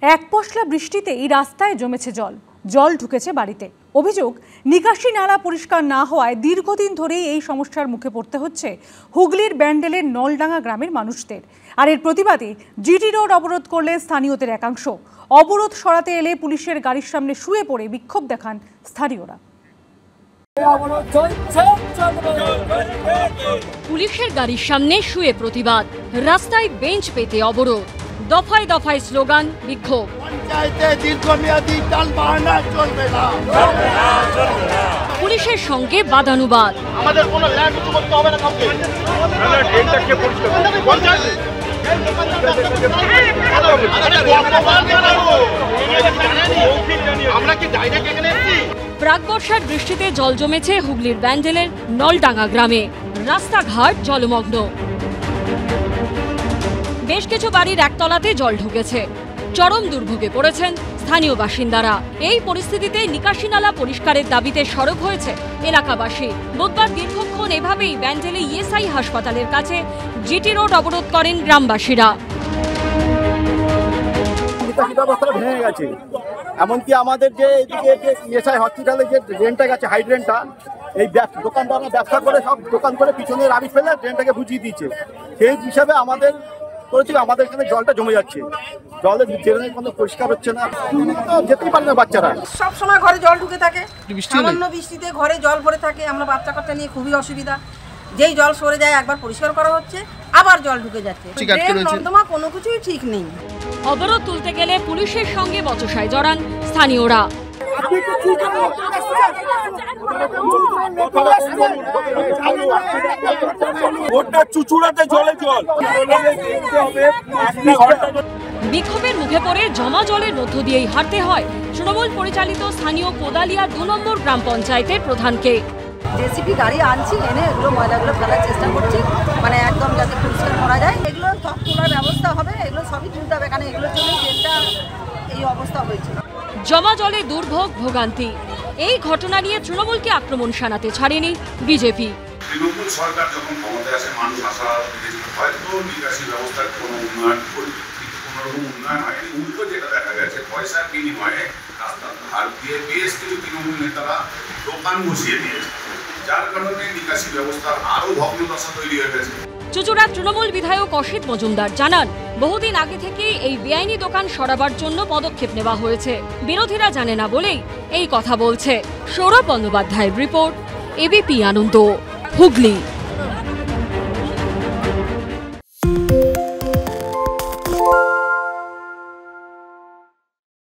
এক পশলা বৃষ্টিতেই রাস্তায় জমেছে জল ঢুকেছে বাড়িতে। অভিযোগ, নিকাশি নালা পরিষ্কার না হওয়ায় দীর্ঘদিন ধরেই এই সমস্যার মুখে পড়তে হচ্ছে হুগলির ব্যান্ডেলের নলডাঙ্গা গ্রামের মানুষদের। আর এর প্রতিবাদে জিটি রোড অবরোধ করলে স্থানীয়দের একাংশ। অবরোধ সরাতে এলে পুলিশের গাড়ির সামনে শুয়ে পড়ে বিক্ষোভ দেখান স্থানীয়রা। পুলিশের গাড়ির সামনে শুয়ে প্রতিবাদ, রাস্তায় বেঞ্চ পেতে অবরোধ, দফায় দফায় স্লোগান, বিক্ষোভ। পুলিশের সঙ্গে বাদানুবাদ। আমাদের কোনো ল্যান্ড কিছু করতে হবে না কাউকে। আমরা কি ডাইরেক্ট এখানে এসেছি? প্রাক বর্ষার বৃষ্টিতে জল জমেছে হুগলির ব্যান্ডেলের নলডাঙ্গা গ্রামে। রাস্তাঘাট জলমগ্ন, বেশ কিছু বাড়ির একতলাতে জল ঢুকেছে। চরম দুর্ভোগে পড়েছেন স্থানীয় বাসিন্দারা। এই পরিস্থিতিতে নিকাশি নালা পরিষ্কারের দাবিতে সরব হয়েছে এলাকাবাসী। বুধবার দীর্ঘক্ষণ এভাবেই ব্যান্ডেলে ইএসআই হাসপাতালের কাছে জিটি রোড অবরোধ করেন গ্রামবাসীরা। ভেঙে গেছে, এমনকি আমাদের যে এদিকে ইএসআই হসপিটালে যে ড্রেনটা গেছে, হাই ড্রেনটা, এই দোকানদাররা ব্যবসা করে সব দোকান করে পিছনে রাবি ফেলে ড্রেনটাকে বুঝিয়ে দিয়েছে। সেই হিসাবে আমাদের এখানে জলটা জমে যাচ্ছে, জলের ড্রেনের কোনো পরিষ্কার হচ্ছে না, তো যেতেই পারে না বাচ্চারা। সব সময় ঘরে জল ঢুকে থাকে, সামান্য বৃষ্টিতে ঘরে জল ভরে থাকে। আমরা বাচ্চা কাচ্চা নিয়ে খুবই অসুবিধা। যেই জল সরে যায় একবার পরিষ্কার করা হচ্ছে, আবার জল ঢুকে যাচ্ছে। নর্দমা কোনো কিছুই ঠিক নেই। অবরোধ তুলতে গেলে পুলিশের সঙ্গে বচসায় জড়ান স্থানীয়রা। বিক্ষোভের মুখে পড়ে জমা জলের মধ্য দিয়েই হাঁটতে হয় তৃণমূল পরিচালিত স্থানীয় কোদালিয়া 2 নম্বর গ্রাম পঞ্চায়েতের প্রধানকে। জেসিপি গাড়ি আনছি, এনে এগুলো ময়লাগুলো ফেলার চেষ্টা করছি, মানে একদম যাতে পরিষ্কার করা যায়। এগুলো সব তোলার ব্যবস্থা হবে, এগুলো সবই তুলতে হবে, কারণ এগুলোর জন্যই ট্রেনটা এই অবস্থা হয়েছে। জমা জলে দুর্ভোগ, ভোগান্তি। এই ঘটনা নিয়ে তৃণমূলকে আক্রমণ শানাতে ছাড়েনি বিজেপি। তৃণমূল সরকার যখন ক্ষমতায় আসে, মানুষ আশা হয়তো নিকাশি ব্যবস্থার কোনো উন্নয়ন করবে, কোনোরকম উন্নয়ন হয়নি। উল্টো যেটা দেখা গেছে, পয়সার বিনিময়ে রাস্তার ধার দিয়ে বেশ কিছু তৃণমূল নেতারা দোকান বসিয়ে দিয়েছে, যার কারণে নিকাশি ব্যবস্থার আরও ভগ্নদশা তৈরি হয়ে গেছে। চুঁচুড়ার তৃণমূল বিধায়ক অসিত মজুমদার জানান, বহুদিন আগে থেকেই এই বেআইনি দোকান সরাবার জন্য পদক্ষেপ নেওয়া হয়েছে। বিরোধীরা জানে না বলেই এই কথা বলছে। সৌরভ বন্দ্যোপাধ্যায়ের রিপোর্ট, এবিপি আনন্দ, হুগলি।